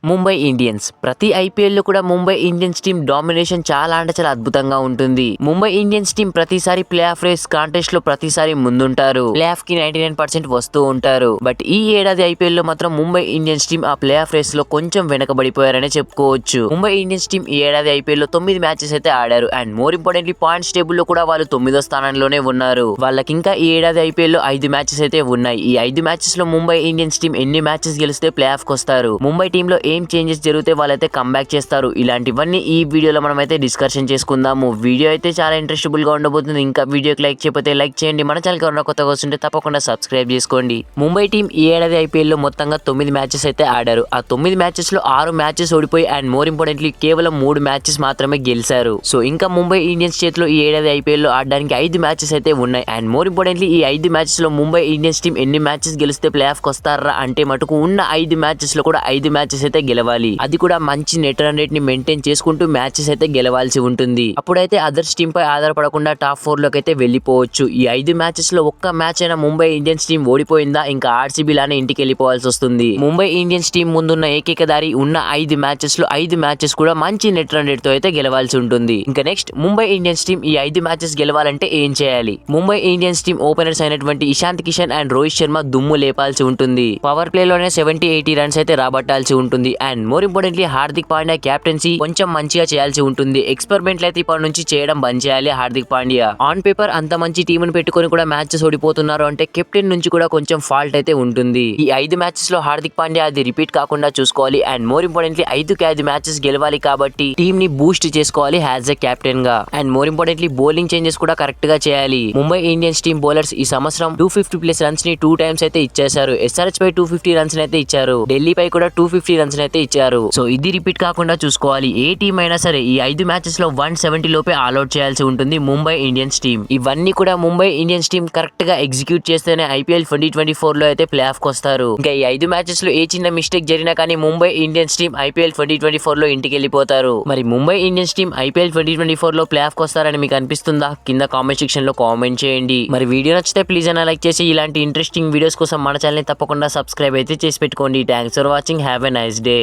Mumbai Indians. ప్రతి IPL లో కూడా ముంబై ఇండియన్స్ టీం డామినేషన్ చాలా అంటే చాలా అద్భుతంగా ఉంటుంది. ముంబై ఇండియన్స్ టీం ప్రతిసారి ప్లే ఆఫ్ రేస్ కాంటెస్ట్ లో ప్రతిసారి ముందుంటారు. ప్లే ఆఫ్ కి 99% వస్తూ ఉంటారు. బట్ ఈ ఏడాది ఐపీఎల్ లో మాత్రం ముంబై ఇండియన్స్ టీం ఆ ప్లే ఆఫ్ రేస్ లో కొంచెం వెనకబడిపోయారనే చెప్పుకోవచ్చు. ముంబై ఇండియన్స్ టీం ఈ ఏడాది ఐపీఎల్ లో 9 మ్యాచెస్ అయితే ఆడారు. And more importantly points table లో కూడా వాళ్ళు 9వ స్థానంలోనే ఉన్నారు. వాళ్ళకి ఇంకా ఈ ఏడాది ఐపీఎల్ లో 5 మ్యాచెస్ అయితే ఉన్నాయి. ఈ 5 మ్యాచెస్ లో ముంబై ఇండియన్స్ టీం ఎన్ని మ్యాచెస్ గెలిస్తే ప్లే ఆఫ్ కి వస్తారు, ముంబై టీం లో ఏం చేంజెస్ జరిగితే వాళ్ళైతే కంబ్యాక్ చేస్తారు, ఇలాంటివన్నీ ఈ వీడియోలో మనం అయితే డిస్కషన్ చేసుకుందాము. వీడియో అయితే చాలా ఇంట్రెస్టబుల్ గా ఉండబోతుంది. ఇంకా వీడియోకి లైక్ చేయకపోతే లైక్ చేయండి. మన ఛానల్ కి కొత్తగా వస్తుంటే తప్పకుండా సబ్స్క్రైబ్ చేసుకోండి. ముంబై టీం ఈ ఏడాది ఐపీఎల్ లో మొత్తంగా 9 మ్యాచెస్ అయితే ఆడారు. ఆ 9 మ్యాచెస్ లో 6 మ్యాచెస్ ఓడిపోయి అండ్ మోర్ ఇంపార్టెంట్లీ కేవలం 3 మ్యాచెస్ మాత్రమే గెలిచారు. సో ఇంకా ముంబై ఇండియన్స్ చేతిలో ఈ ఏడాది ఐపీఎల్ లో ఆడడానికి 5 మ్యాచెస్ అయితే ఉన్నాయి. అండ్ మోర్ ఇంపార్టెంట్లీ ఈ 5 మ్యాచెస్ లో ముంబై ఇండియన్స్ టీం ఎన్ని మ్యాచెస్ గెలిస్తే ప్లే ఆఫ్ కి వస్తారా అంటే మటుకు ఉన్న 5 మ్యాచెస్ లో కూడా 5 మ్యాచెస్ అయితే గెలవాలి. అది కూడా మంచి నెట్ రన్ రేట్ ని మెయింటైన్ చేసుకుంటూ మ్యాచెస్ అయితే గెలవాల్సి ఉంటుంది. అప్పుడైతే అదర్స్ టీం పై ఆధారపడకుండా టాప్ 4 లోకి అయితే వెళ్లిపోవచ్చు. ఈ 5 మ్యాచెస్ లో ఒక్క మ్యాచ్ అయినా ముంబై ఇండియన్స్ టీం ఓడిపోయిందా ఇంకా ఆర్సీబీ లానే ఇంటికి వెళ్లిపోవాల్సి వస్తుంది. ముంబై ఇండియన్స్ టీం ముందున్న ఏకైక దారి ఉన్న 5 మ్యాచెస్ లో 5 మ్యాచెస్ కూడా మంచి నెట్ రన్ రేట్ తో అయితే గెలవాల్సి ఉంటుంది. ఇంకా నెక్స్ట్ ముంబై ఇండియన్స్ టీం ఈ 5 మ్యాచెస్ గెలవాలంటే ఏం చేయాలి? ముంబై ఇండియన్స్ టీం ఓపెనర్స్ అయినటువంటి ఇషాంత్ కిషన్ అండ్ రోహిత్ శర్మ దుమ్ము లేపాల్సి ఉంటుంది. పవర్ ప్లే లోనే 70-80 రన్స్ అయితే రాబట్టాల్సి ఉంటుంది. And more importantly Hardik Pandya captaincy కొంచెం మంచిగా చేయాల్సి ఉంటుంది. ఎక్స్పెరిమెంట్లు అయితే ఇప్పటి నుంచి చేయడం బంద్ చేయాలి హార్దిక్ పాండ్యా. ఆన్ పేపర్ అంత మంచి టీంను పెట్టుకొని కూడా మ్యాచెస్ ఓడిపోతున్నారు అంటే కెప్టెన్ నుంచి కూడా కొంచెం ఫాల్ట్ అయితే ఉంటుంది. ఈ 5 మ్యాచెస్ లో హార్దిక్ పాండ్యా అది రిపీట్ కాకుండా చూసుకోవాలి. అండ్ మోర్ ఇంపార్టెంట్లీ 5 మ్యాచెస్ గెలవాలి కాబట్టి టీమ్ ని బూస్ట్ చేసుకోవాలి యాజ్ ఎ కెప్టెన్ గా. And more importantly bowling changes కూడా కరెక్ట్ గా చేయాలి. ముంబై ఇండియన్స్ టీం బౌలర్స్ ఈ సంవత్సరం 250+ రన్స్ ని 2 టైమ్స్ అయితే ఇచ్చేశారు. ఎస్ఆర్హెచ్ పై 250 రన్స్ అయితే ఇచ్చారు. ఢిల్లీ పై కూడా 250 రన్స్ అయితే ఇచ్చారు. సో ఇది రిపీట్ కాకుండా చూసుకోవాలి. ఏ టీం అయినా సరే ఈ 5 మ్యాచెస్ లో 170 లోపే ఆల్అౌట్ చేయాల్సి ఉంటుంది ముంబై ఇండియన్స్ టీం. ఇవన్నీ కూడా ముంబై ఇండియన్స్ టీం కరెక్ట్ గా ఎగ్జిక్యూట్ చేస్తేనే ఐపీఎల్ 2024 లో అయితే ప్లే ఆఫ్ కి వస్తారు. ఇంకా ఈ 5 మ్యాచెస్ లో ఏ చిన్న మిస్టేక్ జరిగినా కానీ ముంబై ఇండియన్స్ టీం ఐపీఎల్ 2024 లో ఇంటికి వెళ్ళిపోతారు. మరి ముంబై ఇండియన్స్ టీం ఐపీఎల్ 2024 లో ప్లే ఆఫ్ కి వస్తారని మీకు అనిపిస్తుందా? కింద కామెంట్ సెక్షన్ లో కామెంట్ చేయండి. మరి వీడియో నచ్చితే ప్లీజ్ అన్న లైక్ చేసి ఇలాంటి ఇంట్రెస్టింగ్ వీడియోస్ కోసం మన ఛానల్ ని తప్పకుండా సబ్స్క్రైబ్ అయితే చేసి పెట్టుకోండి. Thanks for watching. Have a nice day.